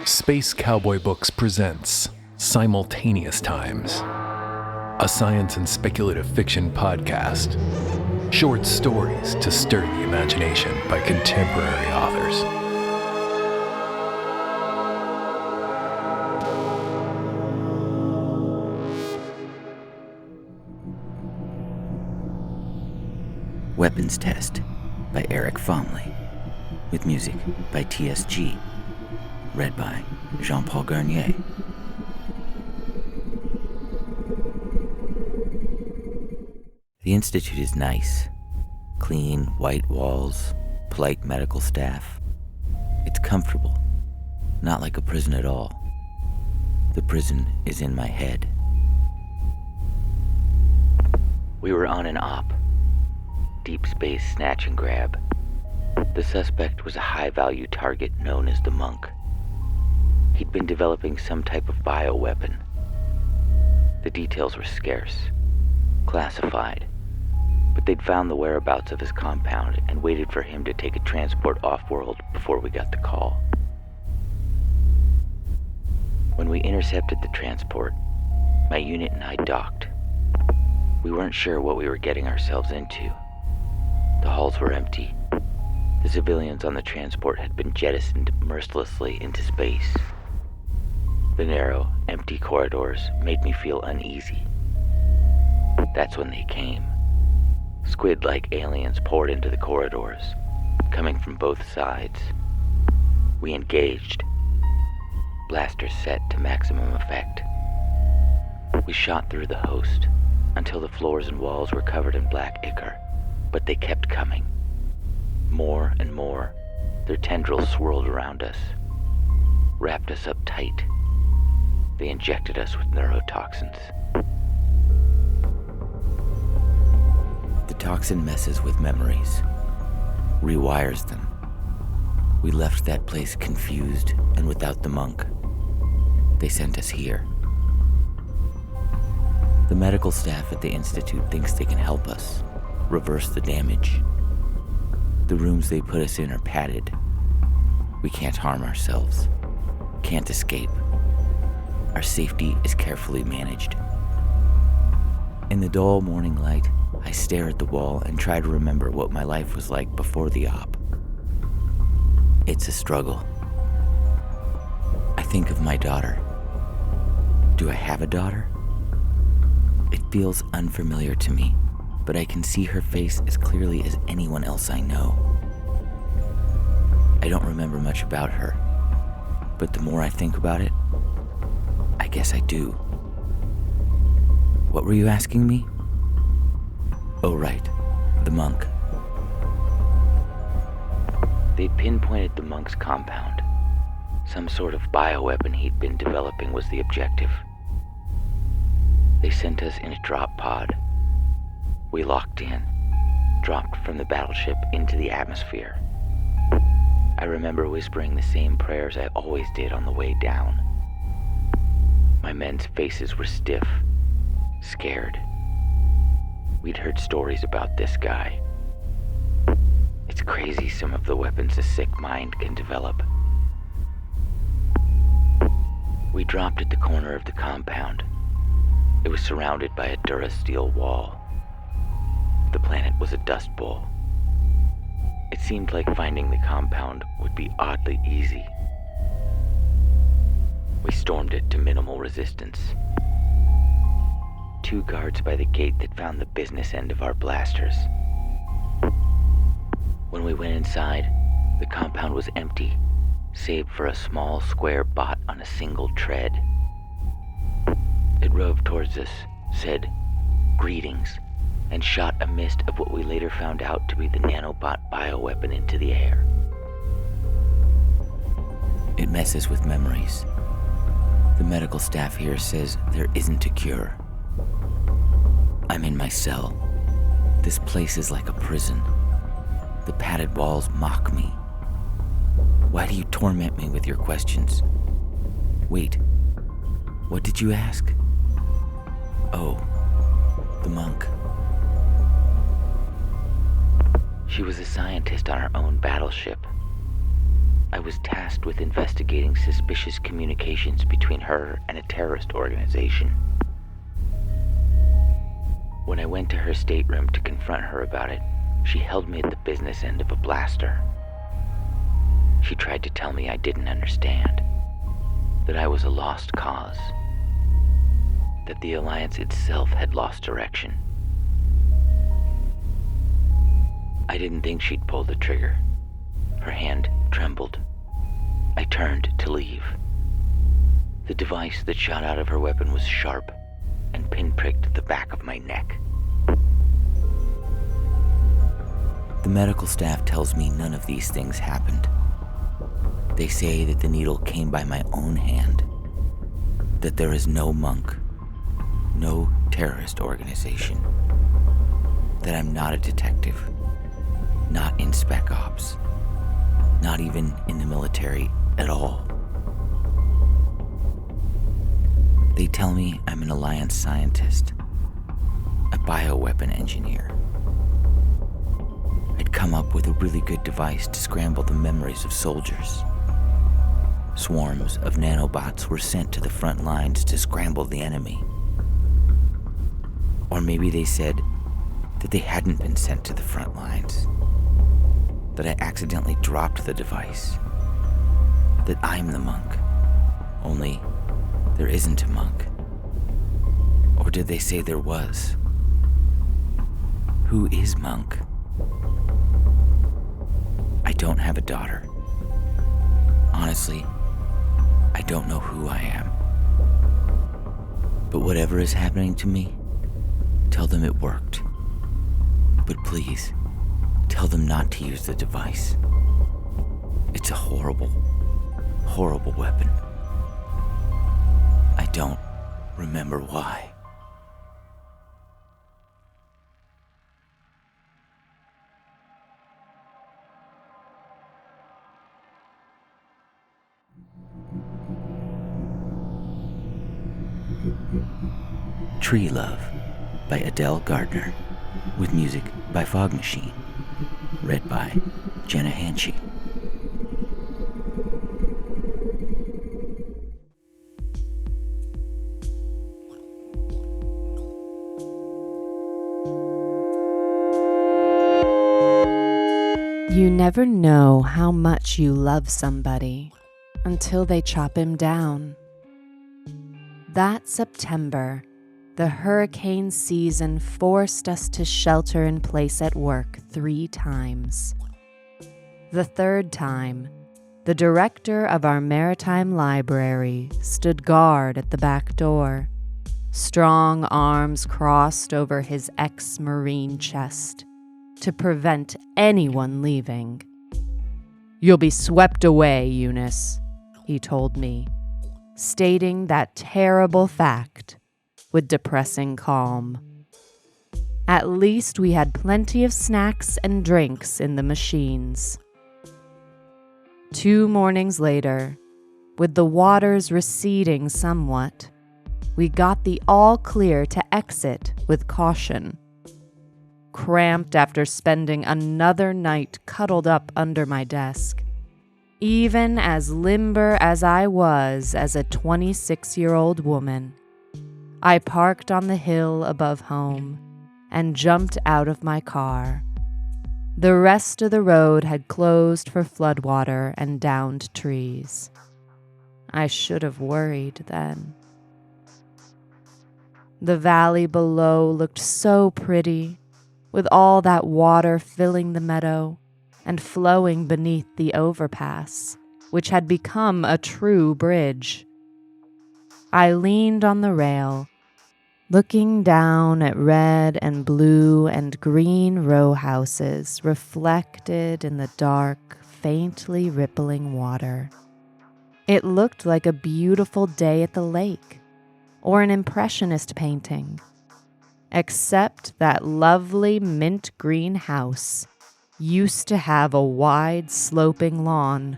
Space Cowboy Books presents Simultaneous Times, a science and speculative fiction podcast. Short stories to stir the imagination by contemporary authors. Weapons Test by Eric Fomley, with music by TSG, read by Jean-Paul Garnier. The Institute is nice. Clean, white walls, polite medical staff. It's comfortable, not like a prison at all. The prison is in my head. We were on an op. Deep space snatch and grab. The suspect was a high-value target known as the Monk. He'd been developing some type of bioweapon. The details were scarce, classified, but they'd found the whereabouts of his compound and waited for him to take a transport off-world before we got the call. When we intercepted the transport, my unit and I docked. We weren't sure what we were getting ourselves into. The halls were empty. The civilians on the transport had been jettisoned mercilessly into space. The narrow, empty corridors made me feel uneasy. That's when they came. Squid-like aliens poured into the corridors, coming from both sides. We engaged. Blasters set to maximum effect. We shot through the host until the floors and walls were covered in black ichor. But they kept coming. More and more, their tendrils swirled around us, wrapped us up tight. They injected us with neurotoxins. The toxin messes with memories, rewires them. We left that place confused and without the Monk. They sent us here. The medical staff at the Institute thinks they can help us. Reverse the damage. The rooms they put us in are padded. We can't harm ourselves. Can't escape. Our safety is carefully managed. In the dull morning light, I stare at the wall and try to remember what my life was like before the op. It's a struggle. I think of my daughter. Do I have a daughter? It feels unfamiliar to me, but I can see her face as clearly as anyone else I know. I don't remember much about her, but the more I think about it, I guess I do. What were you asking me? Oh, right, the Monk. They pinpointed the Monk's compound. Some sort of bioweapon he'd been developing was the objective. They sent us in a drop pod. We locked in, dropped from the battleship into the atmosphere. I remember whispering the same prayers I always did on the way down. My men's faces were stiff, scared. We'd heard stories about this guy. It's crazy some of the weapons a sick mind can develop. We dropped at the corner of the compound. It was surrounded by a Durasteel wall. The planet was a dust bowl. It seemed like finding the compound would be oddly easy. We stormed it to minimal resistance. 2 guards by the gate that found the business end of our blasters. When we went inside, the compound was empty, save for a small square bot on a single tread. It roved towards us, said, "Greetings," and shot a mist of what we later found out to be the nanobot bioweapon into the air. It messes with memories. The medical staff here says there isn't a cure. I'm in my cell. This place is like a prison. The padded walls mock me. Why do you torment me with your questions? Wait, what did you ask? Oh, the Monk. She was a scientist on her own battleship. I was tasked with investigating suspicious communications between her and a terrorist organization. When I went to her stateroom to confront her about it, she held me at the business end of a blaster. She tried to tell me I didn't understand, that I was a lost cause, that the Alliance itself had lost direction. I didn't think she'd pull the trigger. Her hand trembled. I turned to leave. The device that shot out of her weapon was sharp and pinpricked the back of my neck. The medical staff tells me none of these things happened. They say that the needle came by my own hand, that there is no monk, no terrorist organization, that I'm not a detective, not in Spec Ops, not even in the military at all. They tell me I'm an Alliance scientist, a bioweapon engineer. I'd come up with a really good device to scramble the memories of soldiers. Swarms of nanobots were sent to the front lines to scramble the enemy. Or maybe they said that they hadn't been sent to the front lines, that I accidentally dropped the device, that I'm the monk, only there isn't a monk. Or did they say there was? Who is monk? I don't have a daughter. Honestly, I don't know who I am. But whatever is happening to me, tell them it worked. But please, tell them not to use the device. It's a horrible, horrible weapon. I don't remember why. Tree Love by Adele Gardner, with music by Fog Machine, read by Jenna Hanchey. You never know how much you love somebody until they chop him down. That September, the hurricane season forced us to shelter in place at work 3 times. The third time, the director of our maritime library stood guard at the back door, strong arms crossed over his ex-Marine chest to prevent anyone leaving. "You'll be swept away, Eunice," he told me, stating that terrible fact with depressing calm. At least we had plenty of snacks and drinks in the machines. 2 mornings later, with the waters receding somewhat, we got the all clear to exit with caution. Cramped after spending another night cuddled up under my desk, even as limber as I was as a 26-year-old woman, I parked on the hill above home and jumped out of my car. The rest of the road had closed for floodwater and downed trees. I should have worried then. The valley below looked so pretty, with all that water filling the meadow and flowing beneath the overpass, which had become a true bridge. I leaned on the rail, looking down at red and blue and green row houses reflected in the dark, faintly rippling water. It looked like a beautiful day at the lake, or an impressionist painting, except that lovely mint green house used to have a wide sloping lawn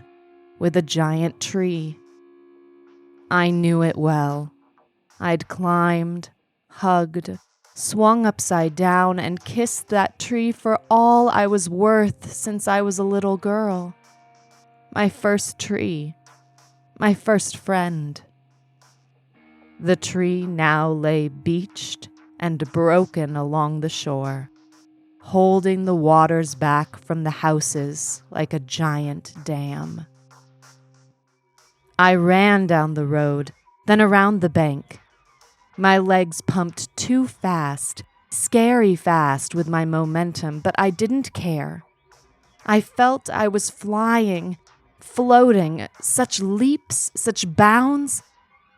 with a giant tree. I knew it well. I'd climbed, hugged, swung upside down, and kissed that tree for all I was worth since I was a little girl. my first tree, my first friend. The tree now lay beached and broken along the shore, holding the waters back from the houses like a giant dam. I ran down the road, then around the bank. My legs pumped too fast, scary fast with my momentum, but I didn't care. I felt I was flying, floating, such leaps, such bounds,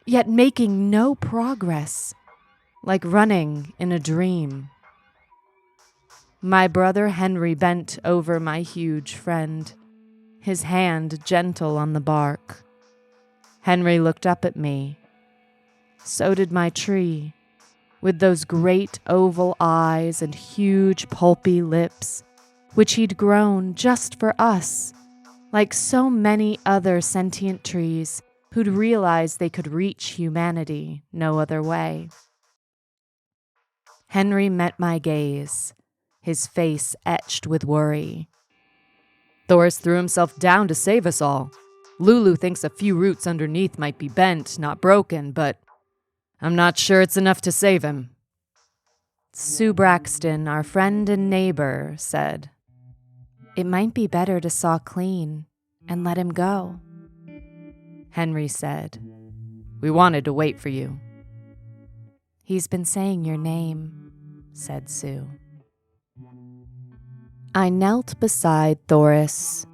yet making no progress, like running in a dream. My brother Henry bent over my huge friend, his hand gentle on the bark. Henry looked up at me. So did my tree, with those great oval eyes and huge pulpy lips, which he'd grown just for us, like so many other sentient trees who'd realized they could reach humanity no other way. Henry met my gaze, his face etched with worry. Thoris threw himself down to save us all. Lulu thinks a few roots underneath might be bent, not broken, but I'm not sure it's enough to save him. Sue Braxton, our friend and neighbor, said, "It might be better to saw clean and let him go." Henry said, "We wanted to wait for you." "He's been saying your name," said Sue. I knelt beside Thoris,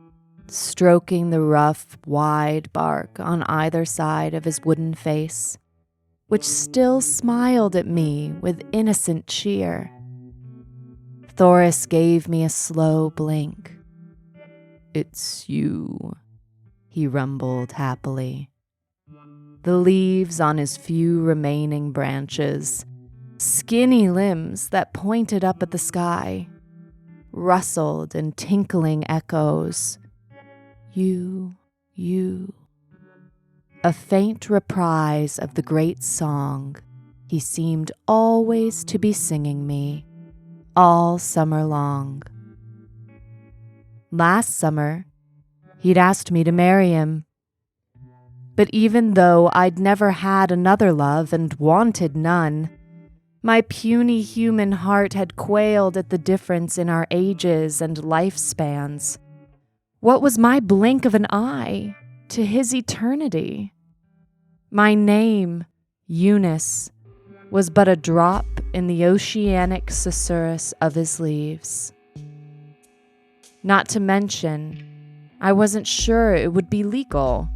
stroking the rough, wide bark on either side of his wooden face, which still smiled at me with innocent cheer. Thoris gave me a slow blink. "It's you," he rumbled happily. The leaves on his few remaining branches, skinny limbs that pointed up at the sky, rustled in tinkling echoes. You. A faint reprise of the great song he seemed always to be singing me, all summer long. Last summer, he'd asked me to marry him. But even though I'd never had another love and wanted none, my puny human heart had quailed at the difference in our ages and lifespans. What was my blink of an eye to his eternity? My name, Eunice, was but a drop in the oceanic susurrus of his leaves. Not to mention, I wasn't sure it would be legal,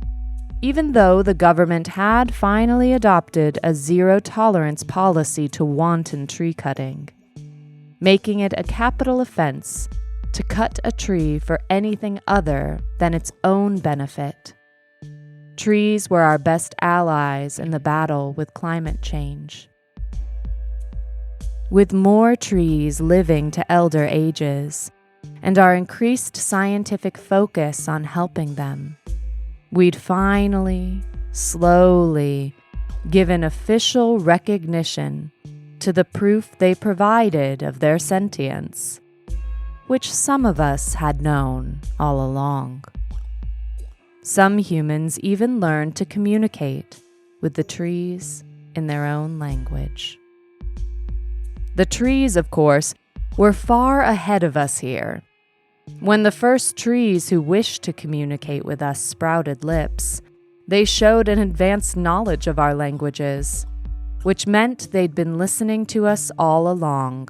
even though the government had finally adopted a zero-tolerance policy to wanton tree cutting, making it a capital offense to cut a tree for anything other than its own benefit. Trees were our best allies in the battle with climate change. With more trees living to elder ages, and our increased scientific focus on helping them, we'd finally, slowly, given official recognition to the proof they provided of their sentience, which some of us had known all along. Some humans even learned to communicate with the trees in their own language. The trees, of course, were far ahead of us here. When the first trees who wished to communicate with us sprouted lips, they showed an advanced knowledge of our languages, which meant they'd been listening to us all along.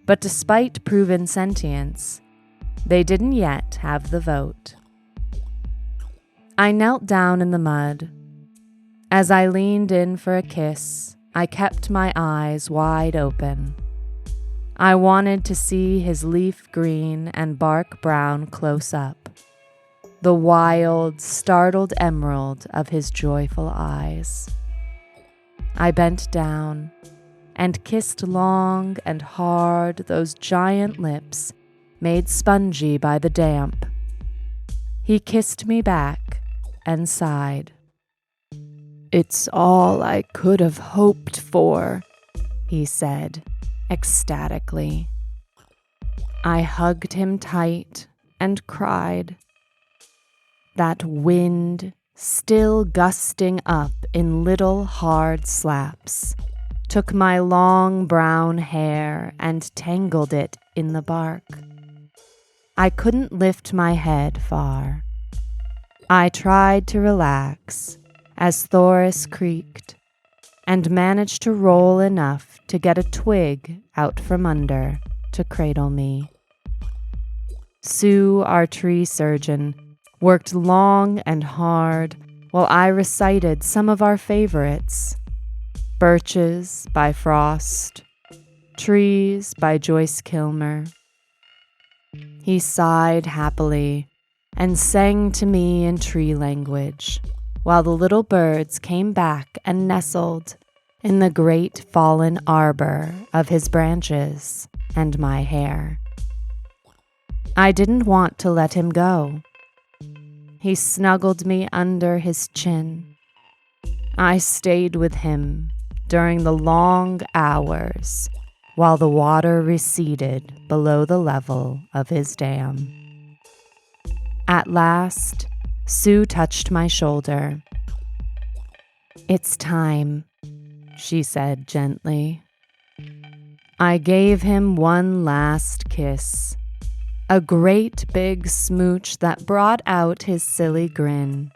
But despite proven sentience, they didn't yet have the vote. I knelt down in the mud. As I leaned in for a kiss, I kept my eyes wide open. I wanted to see his leaf green and bark brown close up, the wild, startled emerald of his joyful eyes. I bent down and kissed long and hard those giant lips made spongy by the damp. He kissed me back and sighed. "It's all I could have hoped for," he said ecstatically. I hugged him tight and cried. That wind, still gusting up in little hard slaps, took my long brown hair and tangled it in the bark. I couldn't lift my head far. I tried to relax as Thoris creaked and managed to roll enough to get a twig out from under to cradle me. Sue, our tree surgeon, worked long and hard while I recited some of our favorites. Birches by Frost, Trees by Joyce Kilmer. He sighed happily and sang to me in tree language, while the little birds came back and nestled in the great fallen arbor of his branches and my hair. I didn't want to let him go. He snuggled me under his chin. I stayed with him during the long hours while the water receded below the level of his dam. At last, Sue touched my shoulder. "It's time," she said gently. I gave him one last kiss, a great big smooch that brought out his silly grin.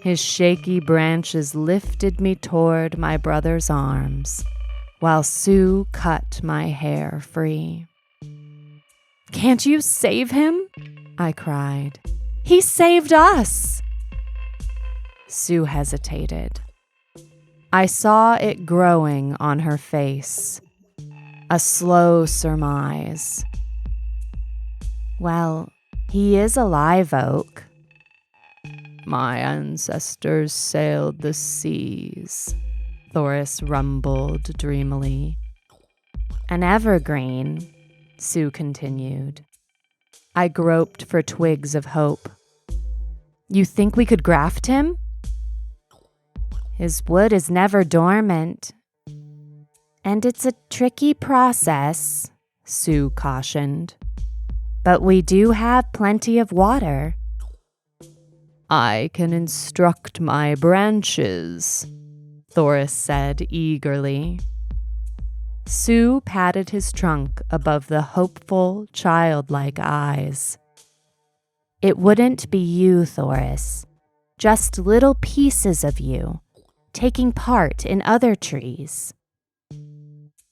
His shaky branches lifted me toward my brother's arms, while Sue cut my hair free. "Can't you save him?" I cried. "He saved us!" Sue hesitated. I saw it growing on her face, a slow surmise. "Well, he is a live oak." "My ancestors sailed the seas," Thoris rumbled dreamily. "An evergreen," Sue continued. I groped for twigs of hope. "You think we could graft him?" "His wood is never dormant." "And it's a tricky process," Sue cautioned. "But we do have plenty of water." "I can instruct my branches," Thoris said eagerly. Sue patted his trunk above the hopeful, childlike eyes. "It wouldn't be you, Thoris, just little pieces of you, taking part in other trees."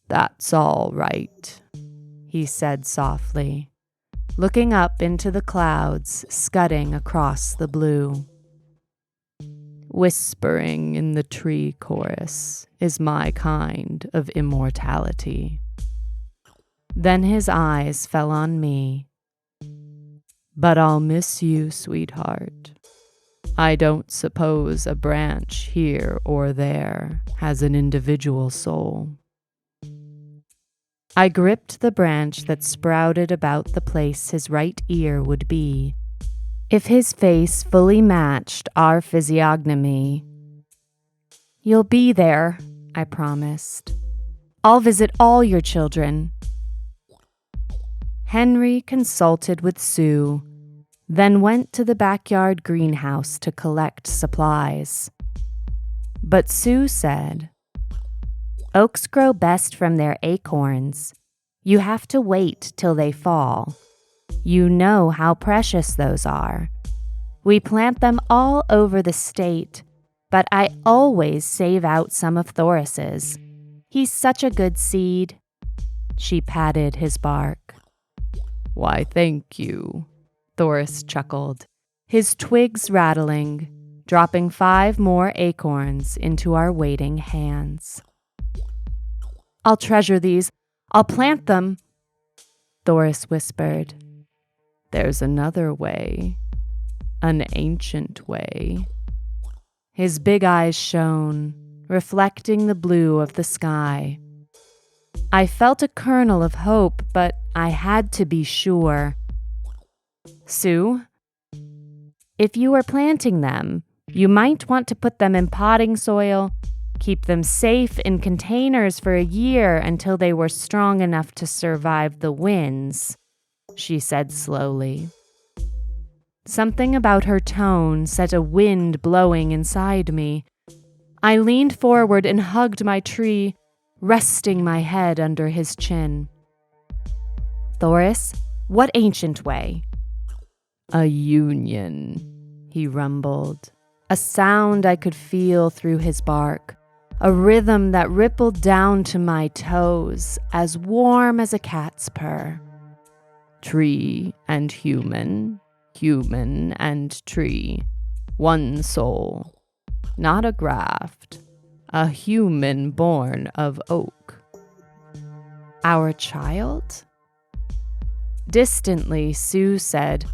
"That's all right," he said softly, looking up into the clouds scudding across the blue. "Whispering in the tree chorus is my kind of immortality." Then his eyes fell on me. "But I'll miss you, sweetheart. I don't suppose a branch here or there has an individual soul." I gripped the branch that sprouted about the place his right ear would be, if his face fully matched our physiognomy. "You'll be there," I promised. "I'll visit all your children." Henry consulted with Sue, then went to the backyard greenhouse to collect supplies. But Sue said, "Oaks grow best from their acorns. You have to wait till they fall. You know how precious those are. We plant them all over the state, but I always save out some of Thoris's. He's such a good seed." She patted his bark. "Why, thank you," Thoris chuckled, his twigs rattling, dropping 5 more acorns into our waiting hands. "I'll treasure these. I'll plant them," Thoris whispered. "There's another way, an ancient way." His big eyes shone, reflecting the blue of the sky. I felt a kernel of hope, but I had to be sure. "Sue, if you were planting them, you might want to put them in potting soil, keep them safe in containers for a year until they were strong enough to survive the winds," she said slowly. Something about her tone set a wind blowing inside me. I leaned forward and hugged my tree, resting my head under his chin. Thoris, what ancient way? A union, he rumbled, a sound I could feel through his bark, a rhythm that rippled down to my toes, as warm as a cat's purr. Tree and human, human and tree, one soul, not a graft, a human born of oak. Our child? Distantly, Sue said,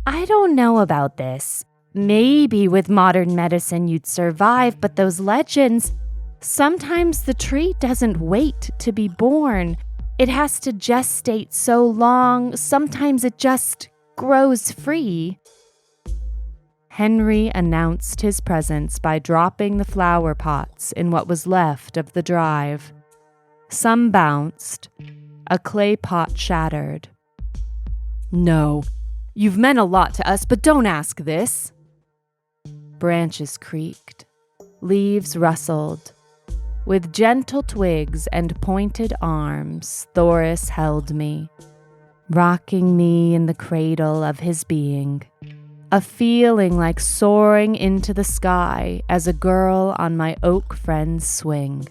I don't know about this. Maybe with modern medicine you'd survive, but those legends, sometimes the tree doesn't wait to be born. It has to gestate so long, sometimes it just grows free. Henry announced his presence by dropping the flower pots in what was left of the drive. Some bounced. A clay pot shattered. No, you've meant a lot to us, but don't ask this. Branches creaked. Leaves rustled. With gentle twigs and pointed arms, Thoris held me, rocking me in the cradle of his being, a feeling like soaring into the sky as a girl on my oak friend's swing.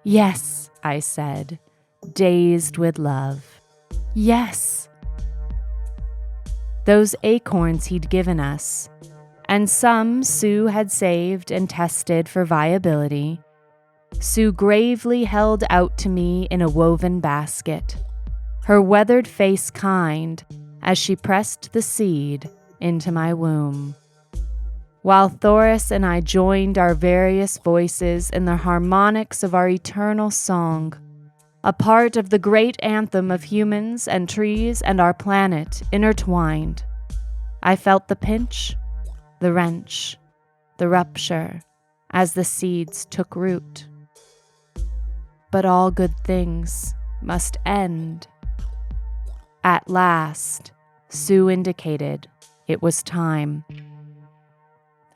Yes, I said, dazed with love. Yes. Those acorns he'd given us, and some Sue had saved and tested for viability, Sue gravely held out to me in a woven basket, her weathered face kind as she pressed the seed into my womb. While Thoris and I joined our various voices in the harmonics of our eternal song, a part of the great anthem of humans and trees and our planet intertwined, I felt the pinch, the wrench, the rupture as the seeds took root. But all good things must end. At last, Sue indicated it was time.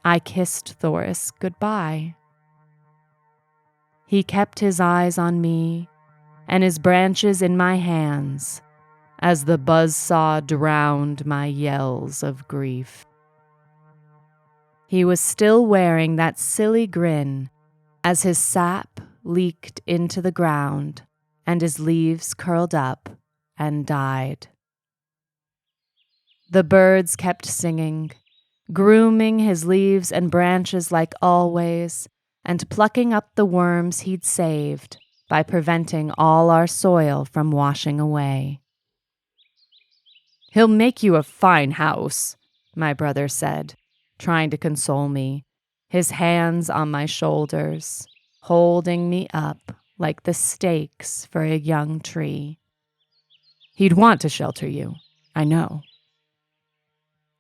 I kissed Thoris goodbye. He kept his eyes on me and his branches in my hands as the buzzsaw drowned my yells of grief. He was still wearing that silly grin as his sap leaked into the ground and his leaves curled up and died. The birds kept singing, grooming his leaves and branches like always, and plucking up the worms he'd saved by preventing all our soil from washing away. He'll make you a fine house, my brother said, trying to console me, his hands on my shoulders, holding me up like the stakes for a young tree. He'd want to shelter you, I know.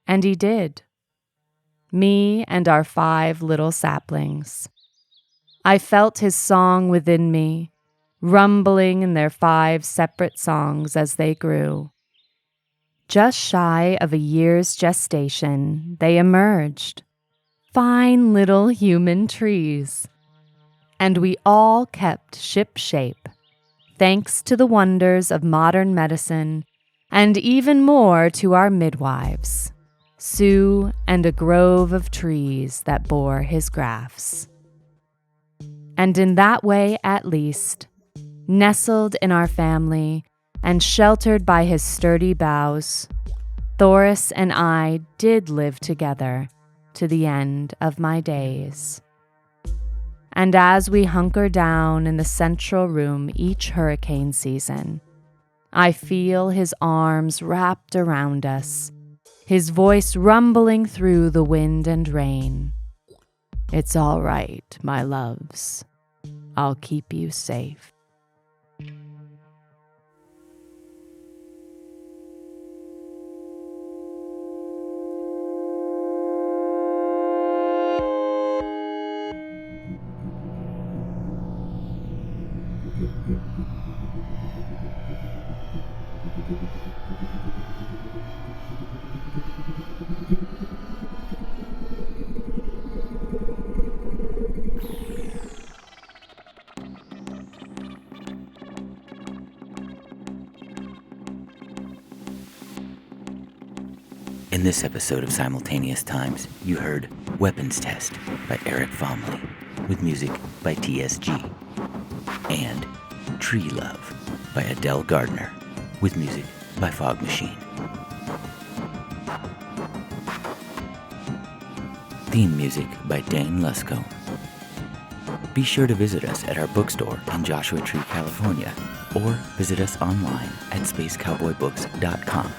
And he did. Me and our 5 little saplings. I felt his song within me, rumbling in their 5 separate songs as they grew. Just shy of a year's gestation, they emerged. Fine little human trees. And we all kept shipshape, thanks to the wonders of modern medicine, and even more to our midwives, Sue and a grove of trees that bore his grafts. And in that way, at least, nestled in our family and sheltered by his sturdy boughs, Thoris and I did live together to the end of my days. And as we hunker down in the central room each hurricane season, I feel his arms wrapped around us, his voice rumbling through the wind and rain. It's all right, my loves. I'll keep you safe. In this episode of Simultaneous Times, you heard Weapons Test by Eric Fomley, with music by TSG, and Tree Love by Adele Gardner, with music by Fog Machine. Theme music by Dane Luscombe. Be sure to visit us at our bookstore in Joshua Tree, California, or visit us online at spacecowboybooks.com.